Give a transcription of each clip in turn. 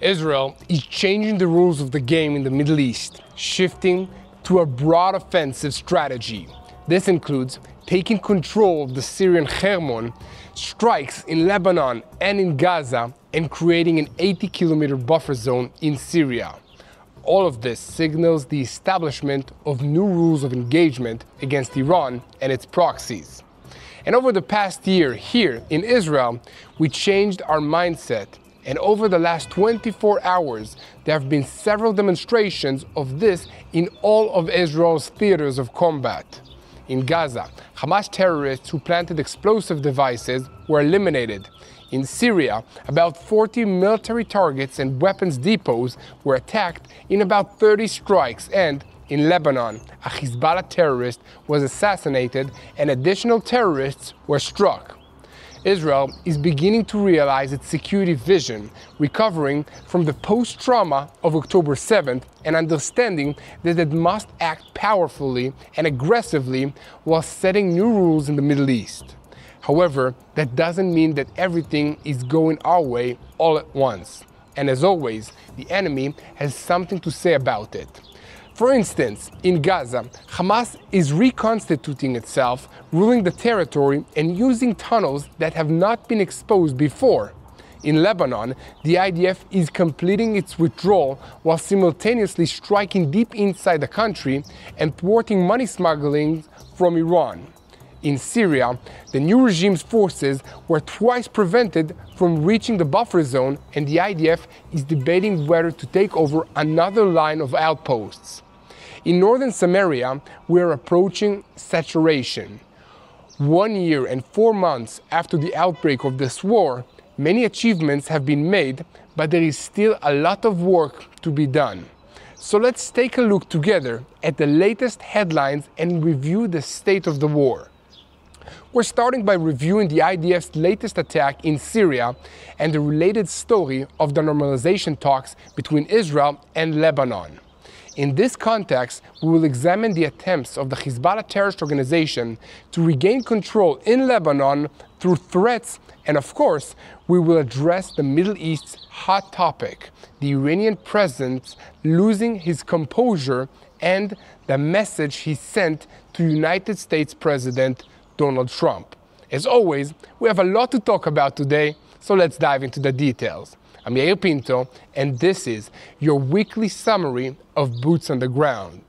Israel is changing the rules of the game in the Middle East, shifting to a broad offensive strategy. This includes taking control of the Syrian Hermon, strikes in Lebanon and in Gaza, and creating an 80-kilometer buffer zone in Syria. All of this signals the establishment of new rules of engagement against Iran and its proxies. And over the past year here in Israel, we changed our mindset. And over the last 24 hours, there have been several demonstrations of this in all of Israel's theaters of combat. In Gaza, Hamas terrorists who planted explosive devices were eliminated. In Syria, about 40 military targets and weapons depots were attacked in about 30 strikes, and in Lebanon, a Hezbollah terrorist was assassinated and additional terrorists were struck. Israel is beginning to realize its security vision, recovering from the post-trauma of October 7th and understanding that it must act powerfully and aggressively while setting new rules in the Middle East. However, that doesn't mean that everything is going our way all at once. And as always, the enemy has something to say about it. For instance, in Gaza, Hamas is reconstituting itself, ruling the territory and using tunnels that have not been exposed before. In Lebanon, the IDF is completing its withdrawal while simultaneously striking deep inside the country and thwarting money smuggling from Iran. In Syria, the new regime's forces were twice prevented from reaching the buffer zone, and the IDF is debating whether to take over another line of outposts. In northern Samaria, we are approaching saturation. 1 year and 4 months after the outbreak of this war, many achievements have been made, but there is still a lot of work to be done. So let's take a look together at the latest headlines and review the state of the war. We're starting by reviewing the IDF's latest attack in Syria and the related story of the normalization talks between Israel and Lebanon. In this context, we will examine the attempts of the Hezbollah terrorist organization to regain control in Lebanon through threats, and of course, we will address the Middle East's hot topic, the Iranian president losing his composure and the message he sent to United States President Donald Trump. As always, we have a lot to talk about today, so let's dive into the details. I'm Yair Pinto, and this is your weekly summary of Boots on the Ground.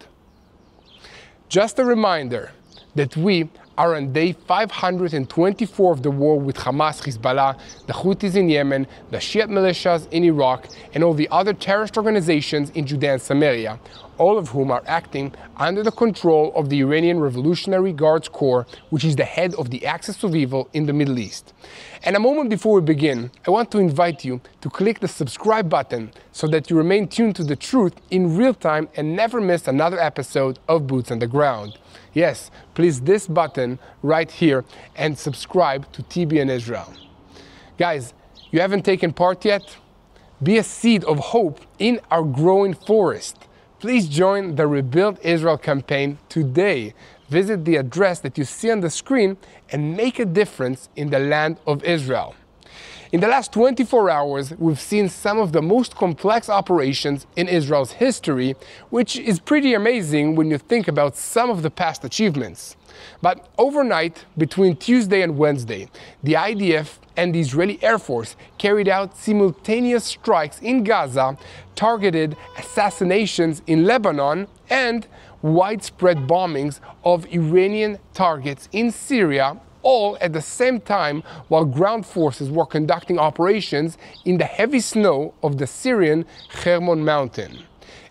Just a reminder that we are on day 524 of the war with Hamas, Hezbollah, the Houthis in Yemen, the Shiite militias in Iraq, and all the other terrorist organizations in Judea and Samaria, all of whom are acting under the control of the Iranian Revolutionary Guards Corps, which is the head of the axis of evil in the Middle East. And a moment before we begin, I want to invite you to click the subscribe button so that you remain tuned to the truth in real time and never miss another episode of Boots on the Ground. Yes, please this button right here and subscribe to TBN Israel. Guys, you haven't taken part yet? Be a seed of hope in our growing forest. Please join the Rebuild Israel campaign today. Visit the address that you see on the screen and make a difference in the land of Israel. In the last 24 hours, we've seen some of the most complex operations in Israel's history, which is pretty amazing when you think about some of the past achievements. But overnight, between Tuesday and Wednesday, the IDF and the Israeli Air Force carried out simultaneous strikes in Gaza, targeted assassinations in Lebanon, and widespread bombings of Iranian targets in Syria, all at the same time while ground forces were conducting operations in the heavy snow of the Syrian Hermon mountain.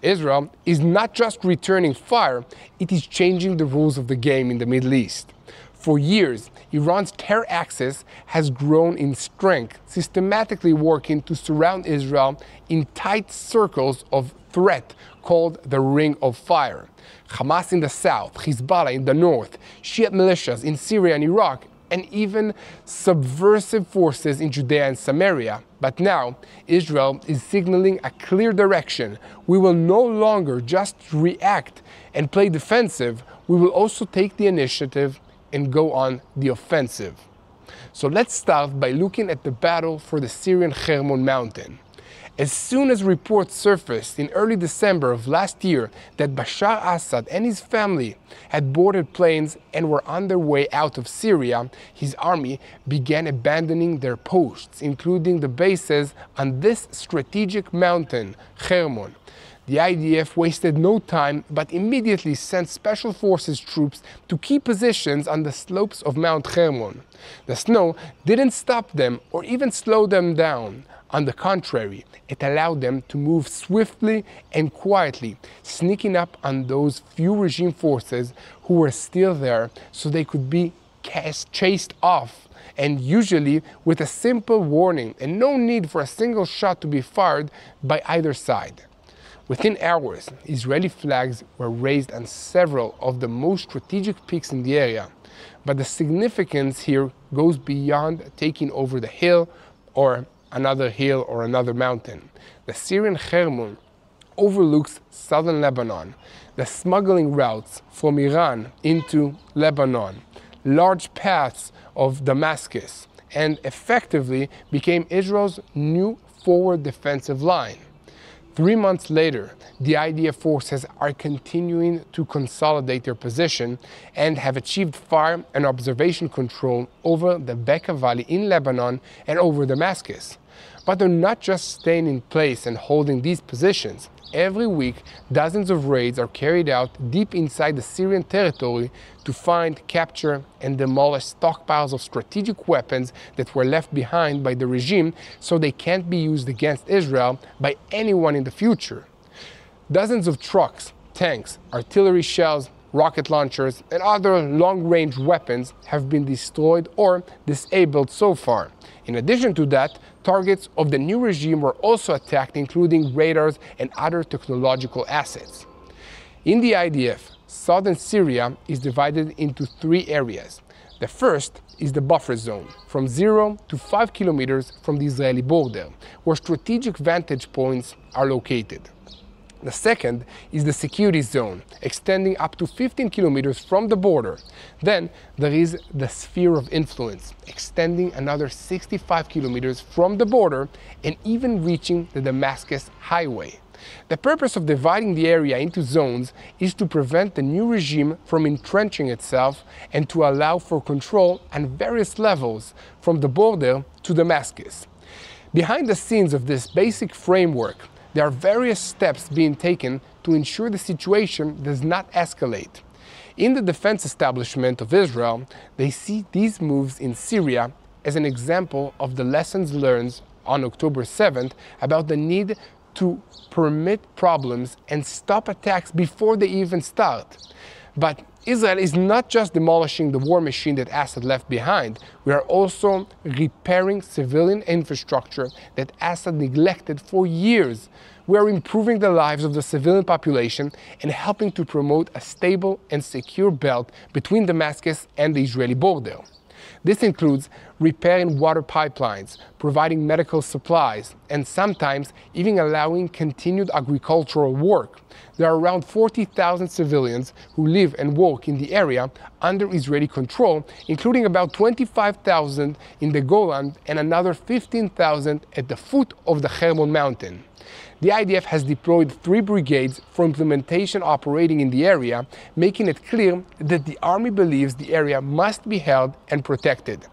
Israel is not just returning fire, it is changing the rules of the game in the Middle East. For years, Iran's terror axis has grown in strength, systematically working to surround Israel in tight circles of threat called the Ring of Fire. Hamas in the south, Hezbollah in the north, Shiite militias in Syria and Iraq, and even subversive forces in Judea and Samaria. But now, Israel is signaling a clear direction. We will no longer just react and play defensive, we will also take the initiative and go on the offensive. So let's start by looking at the battle for the Syrian Hermon mountain. As soon as reports surfaced in early December of last year that Bashar Assad and his family had boarded planes and were on their way out of Syria, his army began abandoning their posts, including the bases on this strategic mountain, Hermon. The IDF wasted no time but immediately sent Special Forces troops to key positions on the slopes of Mount Hermon. The snow didn't stop them or even slow them down. On the contrary, it allowed them to move swiftly and quietly, sneaking up on those few regime forces who were still there so they could be chased off, and usually with a simple warning and no need for a single shot to be fired by either side. Within hours, Israeli flags were raised on several of the most strategic peaks in the area, but the significance here goes beyond taking over the hill or another mountain. The Syrian Hermon overlooks southern Lebanon, the smuggling routes from Iran into Lebanon, large paths of Damascus, and effectively became Israel's new forward defensive line. 3 months later, the IDF forces are continuing to consolidate their position and have achieved fire and observation control over the Bekaa Valley in Lebanon and over Damascus. But they're not just staying in place and holding these positions. Every week, dozens of raids are carried out deep inside the Syrian territory to find, capture, and demolish stockpiles of strategic weapons that were left behind by the regime so they can't be used against Israel by anyone in the future. Dozens of trucks, tanks, artillery shells, rocket launchers, and other long-range weapons have been destroyed or disabled so far. In addition to that, targets of the new regime were also attacked, including radars and other technological assets. In the IDF, southern Syria is divided into 3 areas. The first is the buffer zone, from 0 to 5 kilometers from the Israeli border, where strategic vantage points are located. The second is the security zone, extending up to 15 kilometers from the border. Then there is the sphere of influence, extending another 65 kilometers from the border and even reaching the Damascus highway. The purpose of dividing the area into zones is to prevent the new regime from entrenching itself and to allow for control on various levels, from the border to Damascus. Behind the scenes of this basic framework, there are various steps being taken to ensure the situation does not escalate. In the defense establishment of Israel, they see these moves in Syria as an example of the lessons learned on October 7th about the need to permit problems and stop attacks before they even start. But Israel is not just demolishing the war machine that Assad left behind. We are also repairing civilian infrastructure that Assad neglected for years. We are improving the lives of the civilian population and helping to promote a stable and secure belt between Damascus and the Israeli border. This includes repairing water pipelines, providing medical supplies, and sometimes even allowing continued agricultural work. There are around 40,000 civilians who live and work in the area under Israeli control, including about 25,000 in the Golan and another 15,000 at the foot of the Hermon mountain. The IDF has deployed 3 brigades for implementation operating in the area, making it clear that the army believes the area must be held and protected.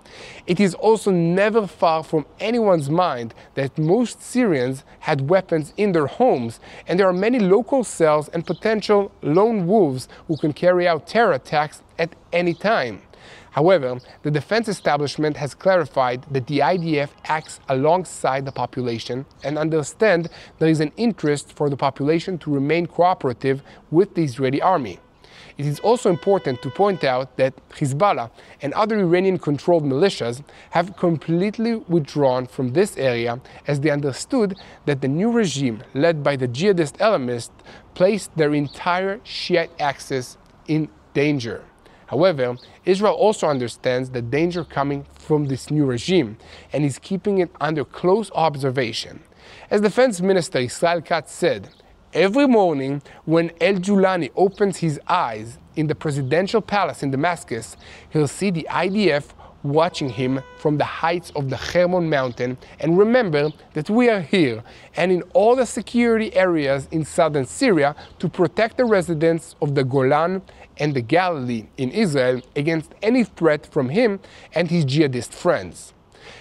It is also never far from anyone's mind that most Syrians had weapons in their homes, and there are many local cells and potential lone wolves who can carry out terror attacks at any time. However, the defense establishment has clarified that the IDF acts alongside the population and understands there is an interest for the population to remain cooperative with the Israeli army. It is also important to point out that Hezbollah and other Iranian-controlled militias have completely withdrawn from this area, as they understood that the new regime, led by the jihadist elements, placed their entire Shiite axis in danger. However, Israel also understands the danger coming from this new regime and is keeping it under close observation. As Defense Minister Israel Katz said, every morning when El-Julani opens his eyes in the presidential palace in Damascus, he'll see the IDF watching him from the heights of the Hermon mountain, and remember that we are here and in all the security areas in southern Syria to protect the residents of the Golan and the Galilee in Israel against any threat from him and his jihadist friends.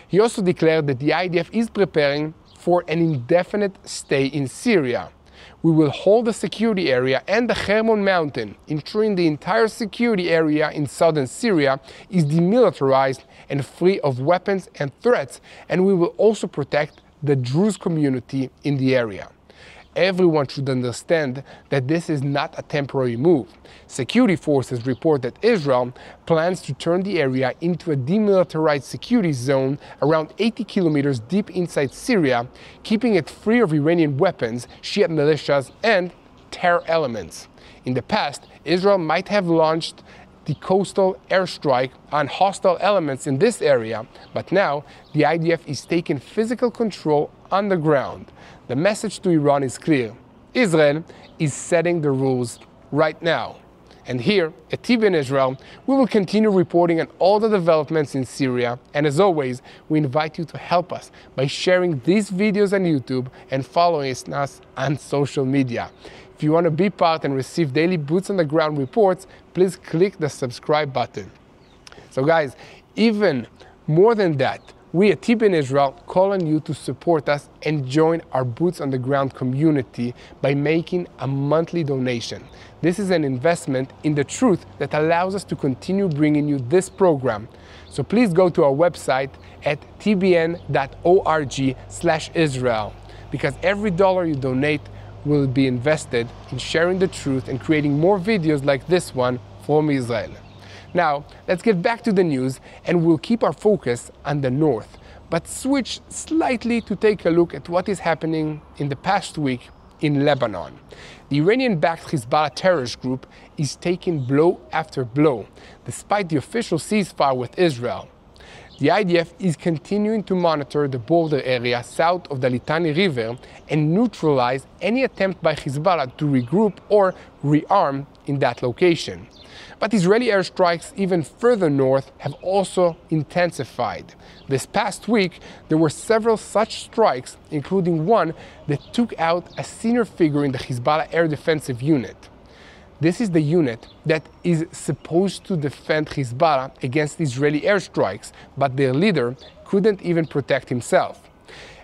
He also declared that the IDF is preparing for an indefinite stay in Syria. We will hold the security area and the Hermon mountain, ensuring the entire security area in southern Syria is demilitarized and free of weapons and threats, and we will also protect the Druze community in the area. Everyone should understand that this is not a temporary move. Security forces report that Israel plans to turn the area into a demilitarized security zone around 80 kilometers deep inside Syria, keeping it free of Iranian weapons, Shia militias, and terror elements. In the past, Israel might have launched the coastal airstrike on hostile elements in this area, but now the IDF is taking physical control on the ground. The message to Iran is clear. Israel is setting the rules right now. And here at TBN Israel, we will continue reporting on all the developments in Syria. And as always, we invite you to help us by sharing these videos on YouTube and following us on social media. If you want to be part and receive daily boots on the ground reports, please click the subscribe button. So guys, even more than that, we at TBN Israel call on you to support us and join our Boots on the Ground community by making a monthly donation. This is an investment in the truth that allows us to continue bringing you this program. So please go to our website at tbn.org/Israel, because every dollar you donate will be invested in sharing the truth and creating more videos like this one from Israel. Now, let's get back to the news, and we'll keep our focus on the north, but switch slightly to take a look at what is happening in the past week in Lebanon. The Iranian-backed Hezbollah terrorist group is taking blow after blow, despite the official ceasefire with Israel. The IDF is continuing to monitor the border area south of the Litani River and neutralize any attempt by Hezbollah to regroup or rearm in that location. But Israeli airstrikes even further north have also intensified. This past week, there were several such strikes, including one that took out a senior figure in the Hezbollah air defensive unit. This is the unit that is supposed to defend Hezbollah against Israeli airstrikes, but their leader couldn't even protect himself.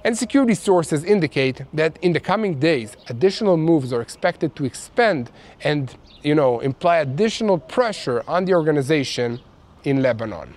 And security sources indicate that in the coming days, additional moves are expected to expand and, imply additional pressure on the organization in Lebanon.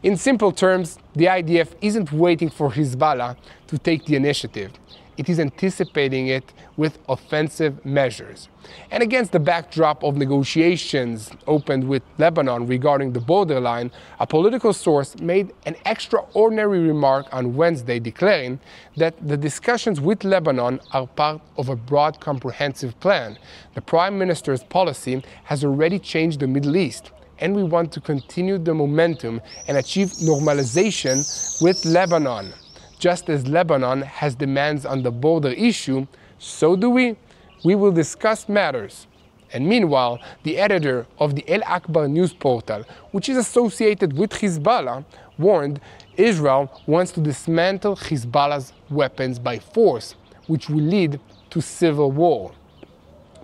In simple terms, the IDF isn't waiting for Hezbollah to take the initiative. It is anticipating it with offensive measures. And against the backdrop of negotiations opened with Lebanon regarding the borderline, a political source made an extraordinary remark on Wednesday, declaring that the discussions with Lebanon are part of a broad, comprehensive plan. The Prime Minister's policy has already changed the Middle East, and we want to continue the momentum and achieve normalization with Lebanon. Just as Lebanon has demands on the border issue, so do we. We will discuss matters. And meanwhile, the editor of the El Akbar news portal, which is associated with Hezbollah, warned Israel wants to dismantle Hezbollah's weapons by force, which will lead to civil war.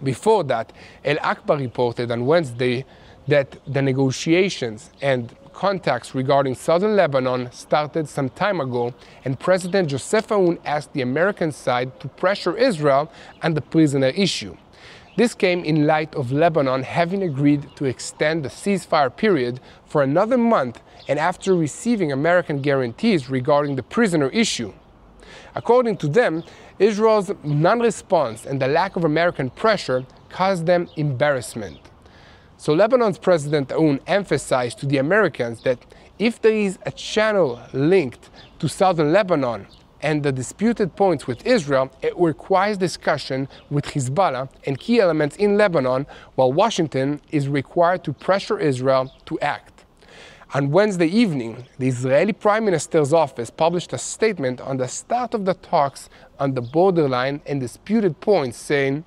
Before that, El Akbar reported on Wednesday that the negotiations and contacts regarding southern Lebanon started some time ago, and President Joseph Aoun asked the American side to pressure Israel on the prisoner issue. This came in light of Lebanon having agreed to extend the ceasefire period for another month, and after receiving American guarantees regarding the prisoner issue. According to them, Israel's non-response and the lack of American pressure caused them embarrassment. So Lebanon's President Aoun emphasized to the Americans that if there is a channel linked to southern Lebanon and the disputed points with Israel, it requires discussion with Hezbollah and key elements in Lebanon, while Washington is required to pressure Israel to act. On Wednesday evening, the Israeli Prime Minister's office published a statement on the start of the talks on the borderline and disputed points, saying,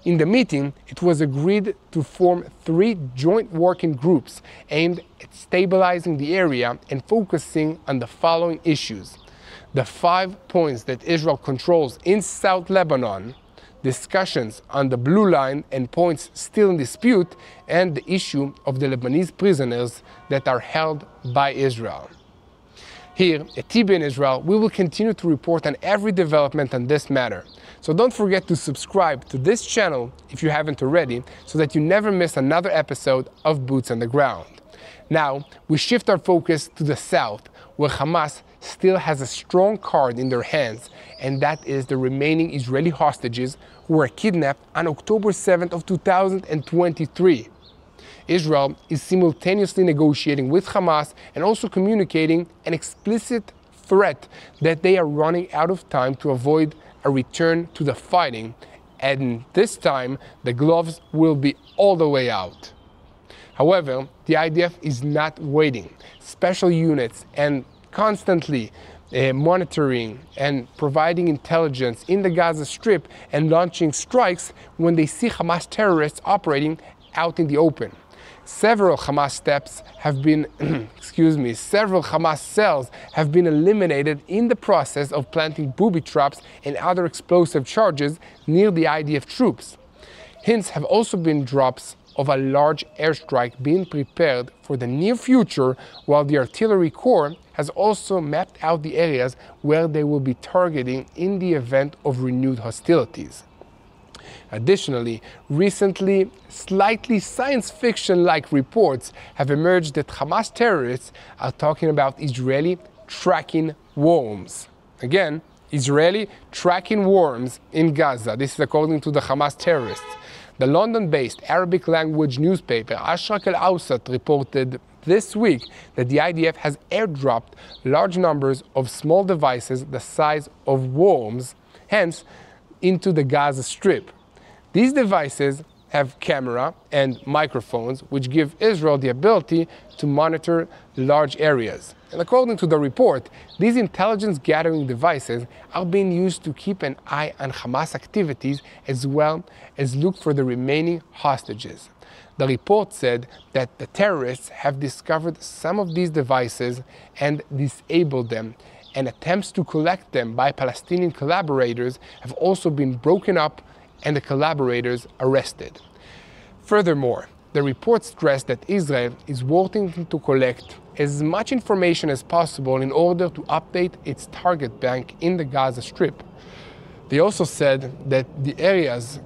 in the meeting, it was agreed to form 3 joint working groups aimed at stabilizing the area and focusing on the following issues: the 5 points that Israel controls in South Lebanon, discussions on the Blue Line and points still in dispute, and the issue of the Lebanese prisoners that are held by Israel. Here at TBN Israel, we will continue to report on every development on this matter. So don't forget to subscribe to this channel if you haven't already, so that you never miss another episode of Boots on the Ground. Now, we shift our focus to the south, where Hamas still has a strong card in their hands, and that is the remaining Israeli hostages who were kidnapped on October 7th of 2023. Israel is simultaneously negotiating with Hamas and also communicating an explicit threat that they are running out of time to avoid a return to the fighting, and this time the gloves will be all the way out. However, the IDF is not waiting. Special units and constantly monitoring and providing intelligence in the Gaza Strip and launching strikes when they see Hamas terrorists operating out in the open. Several Hamas several Hamas cells have been eliminated in the process of planting booby traps and other explosive charges near the IDF troops. Hints have also been drops of a large airstrike being prepared for the near future, while the artillery corps has also mapped out the areas where they will be targeting in the event of renewed hostilities. Additionally, recently, slightly science fiction-like reports have emerged that Hamas terrorists are talking about Israeli tracking worms. Again, Israeli tracking worms in Gaza. This is according to the Hamas terrorists. The London-based Arabic-language newspaper Ashrak al-Awsat reported this week that the IDF has airdropped large numbers of small devices the size of worms, hence, into the Gaza Strip. These devices have camera and microphones, which give Israel the ability to monitor large areas. And according to the report, these intelligence gathering devices are being used to keep an eye on Hamas activities as well as look for the remaining hostages. The report said that the terrorists have discovered some of these devices and disabled them, and attempts to collect them by Palestinian collaborators have also been broken up and the collaborators arrested. Furthermore, the report stressed that Israel is working to collect as much information as possible in order to update its target bank in the Gaza Strip. They also said that the areas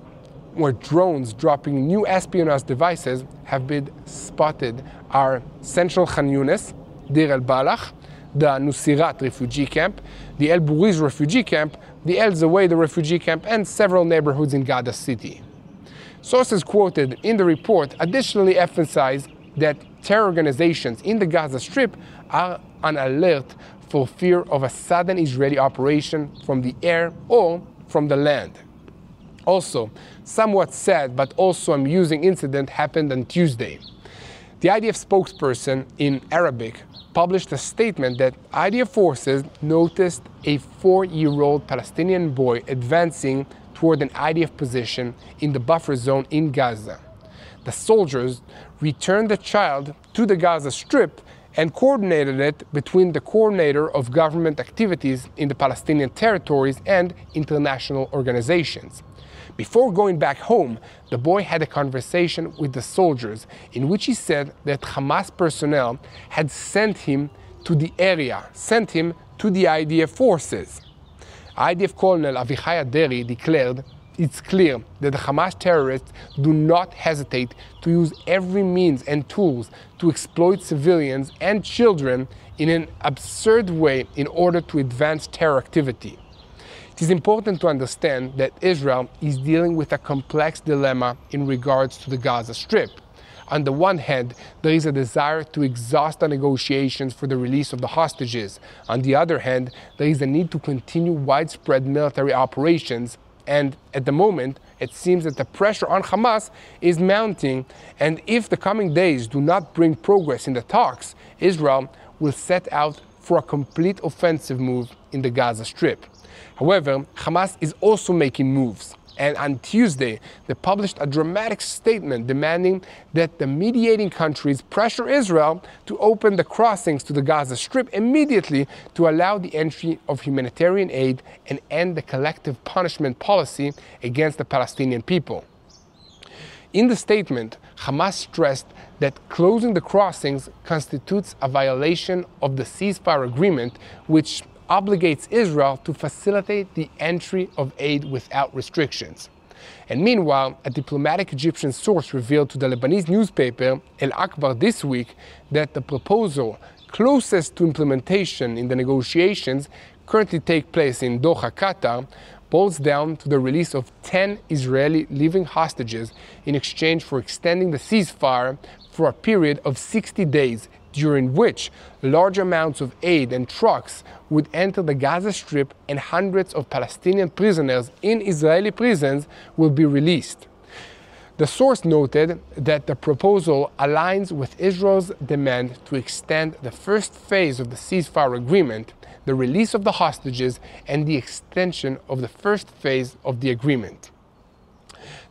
where drones dropping new espionage devices have been spotted are Central Khan Yunis, Deir el-Balach, the Nusirat refugee camp, the El Buriz refugee camp, the El Zawayda refugee camp, and several neighborhoods in Gaza City. Sources quoted in the report additionally emphasized that terror organizations in the Gaza Strip are on alert for fear of a sudden Israeli operation from the air or from the land. Also, somewhat sad but also amusing incident happened on Tuesday. The IDF spokesperson in Arabic published a statement that IDF forces noticed a 4-year-old Palestinian boy advancing toward an IDF position in the buffer zone in Gaza. The soldiers returned the child to the Gaza Strip and coordinated it between the coordinator of government activities in the Palestinian territories and international organizations. Before going back home, the boy had a conversation with the soldiers in which he said that Hamas personnel had sent him to the area, sent him to the IDF forces. IDF Colonel Avichai Aderi declared, "It's clear that the Hamas terrorists do not hesitate to use every means and tools to exploit civilians and children in an absurd way in order to advance terror activity." It is important to understand that Israel is dealing with a complex dilemma in regards to the Gaza Strip. On the one hand, there is a desire to exhaust the negotiations for the release of the hostages. On the other hand, there is a need to continue widespread military operations And at the moment, it seems that the pressure on Hamas is mounting, and if the coming days do not bring progress in the talks, Israel will set out for a complete offensive move in the Gaza Strip. However, Hamas is also making moves. And on Tuesday, they published a dramatic statement demanding that the mediating countries pressure Israel to open the crossings to the Gaza Strip immediately to allow the entry of humanitarian aid and end the collective punishment policy against the Palestinian people. In the statement, Hamas stressed that closing the crossings constitutes a violation of the ceasefire agreement, which obligates Israel to facilitate the entry of aid without restrictions. And meanwhile, a diplomatic Egyptian source revealed to the Lebanese newspaper El Akbar this week that the proposal closest to implementation in the negotiations currently take place in Doha, Qatar, boils down to the release of 10 Israeli living hostages in exchange for extending the ceasefire for a period of 60 days, during which large amounts of aid and trucks would enter the Gaza Strip and hundreds of Palestinian prisoners in Israeli prisons will be released. The source noted that the proposal aligns with Israel's demand to extend the first phase of the ceasefire agreement, the release of the hostages, and the extension of the first phase of the agreement.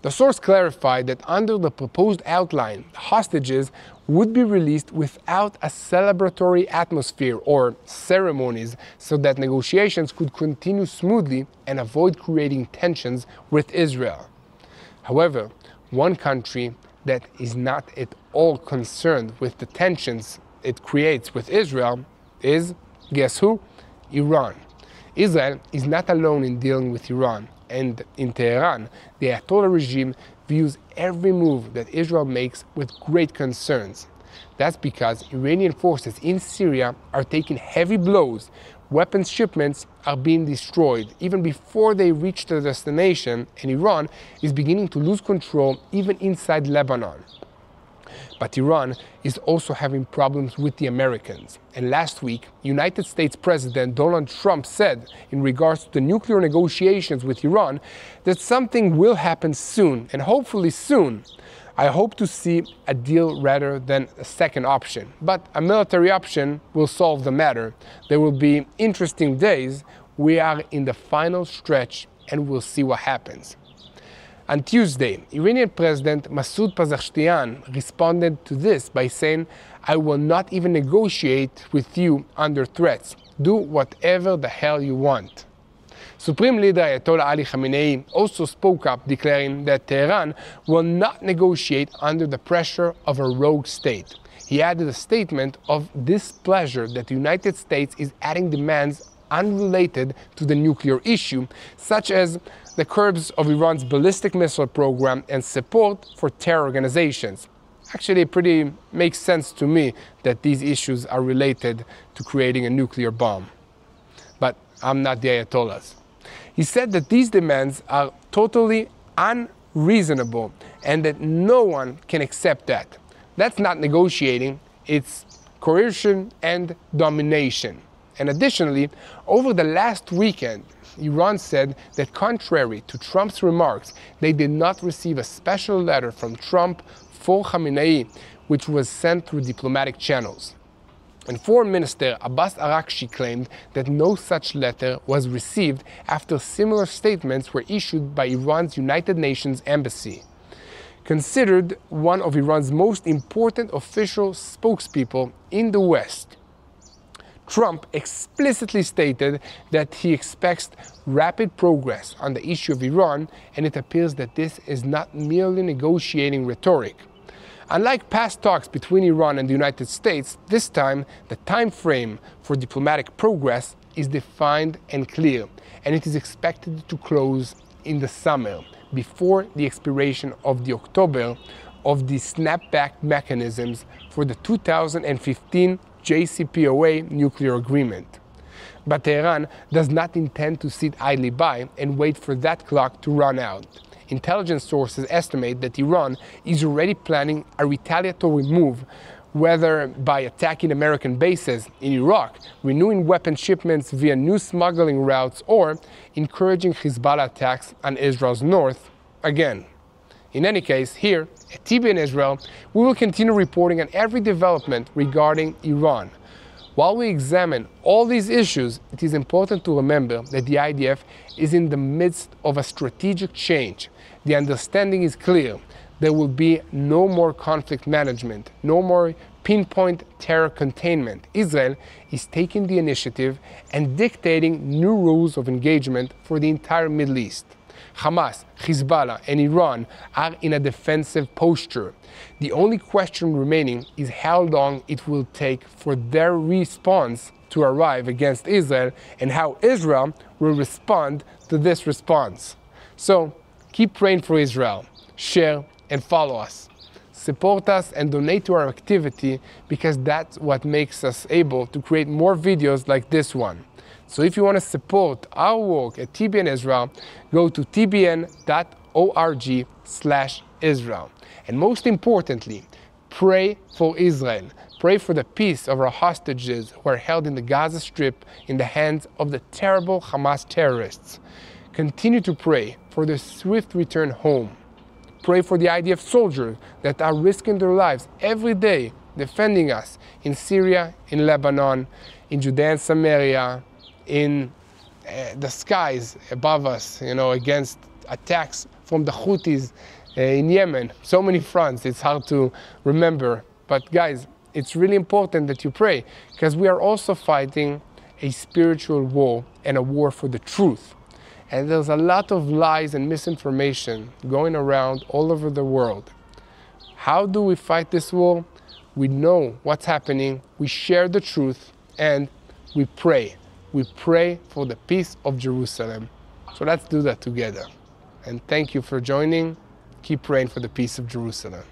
The source clarified that under the proposed outline, the hostages would be released without a celebratory atmosphere or ceremonies so that negotiations could continue smoothly and avoid creating tensions with Israel. However, one country that is not at all concerned with the tensions it creates with Israel is, guess who? Iran. Israel is not alone in dealing with Iran. And in Tehran, the Ayatollah regime views every move that Israel makes with great concerns. That's because Iranian forces in Syria are taking heavy blows. Weapons shipments are being destroyed even before they reach their destination, and Iran is beginning to lose control even inside Lebanon. But Iran is also having problems with the Americans. And last week, United States President Donald Trump said, in regards to the nuclear negotiations with Iran, that something will happen soon, and hopefully soon. I hope to see a deal rather than a second option. But a military option will solve the matter. There will be interesting days. We are in the final stretch, and we'll see what happens. On Tuesday, Iranian President Masoud Pezeshkian responded to this by saying, "I will not even negotiate with you under threats. Do whatever the hell you want." Supreme Leader Ayatollah Ali Khamenei also spoke up, declaring that Tehran will not negotiate under the pressure of a rogue state. He added a statement of displeasure that the United States is adding demands unrelated to the nuclear issue, such as the curbs of Iran's ballistic missile program and support for terror organizations. Actually, it pretty makes sense to me that these issues are related to creating a nuclear bomb. But I'm not the Ayatollahs. He said that these demands are totally unreasonable and that no one can accept that. That's not negotiating, it's coercion and domination. And additionally, over the last weekend, Iran said that contrary to Trump's remarks, they did not receive a special letter from Trump for Khamenei, which was sent through diplomatic channels. And Foreign Minister Abbas Araghchi claimed that no such letter was received after similar statements were issued by Iran's United Nations embassy. Considered one of Iran's most important official spokespeople in the West, Trump explicitly stated that he expects rapid progress on the issue of Iran, and it appears that this is not merely negotiating rhetoric. Unlike past talks between Iran and the United States, this time the time frame for diplomatic progress is defined and clear, and it is expected to close in the summer, before the expiration of the October of the snapback mechanisms for the 2015 JCPOA nuclear agreement. But Tehran does not intend to sit idly by and wait for that clock to run out. Intelligence sources estimate that Iran is already planning a retaliatory move whether by attacking American bases in Iraq, renewing weapon shipments via new smuggling routes, or encouraging Hezbollah attacks on Israel's north again. In any case, here at TBN Israel, we will continue reporting on every development regarding Iran. While we examine all these issues, it is important to remember that the IDF is in the midst of a strategic change. The understanding is clear. There will be no more conflict management, no more pinpoint terror containment. Israel is taking the initiative and dictating new rules of engagement for the entire Middle East. Hamas, Hezbollah, and Iran are in a defensive posture. The only question remaining is how long it will take for their response to arrive against Israel and how Israel will respond to this response. So keep praying for Israel, share and follow us. Support us and donate to our activity because that's what makes us able to create more videos like this one. So if you want to support our work at TBN Israel, go to tbn.org/Israel. And most importantly, pray for Israel. Pray for the peace of our hostages who are held in the Gaza Strip in the hands of the terrible Hamas terrorists. Continue to pray for their swift return home. Pray for the IDF soldiers that are risking their lives every day defending us in Syria, in Lebanon, in Judea and Samaria, in the skies above us, against attacks from the Houthis in Yemen. So many fronts, it's hard to remember. But guys, it's really important that you pray because we are also fighting a spiritual war and a war for the truth. And there's a lot of lies and misinformation going around all over the world. How do we fight this war? We know what's happening, we share the truth, and we pray. We pray for the peace of Jerusalem. So let's do that together. And thank you for joining. Keep praying for the peace of Jerusalem.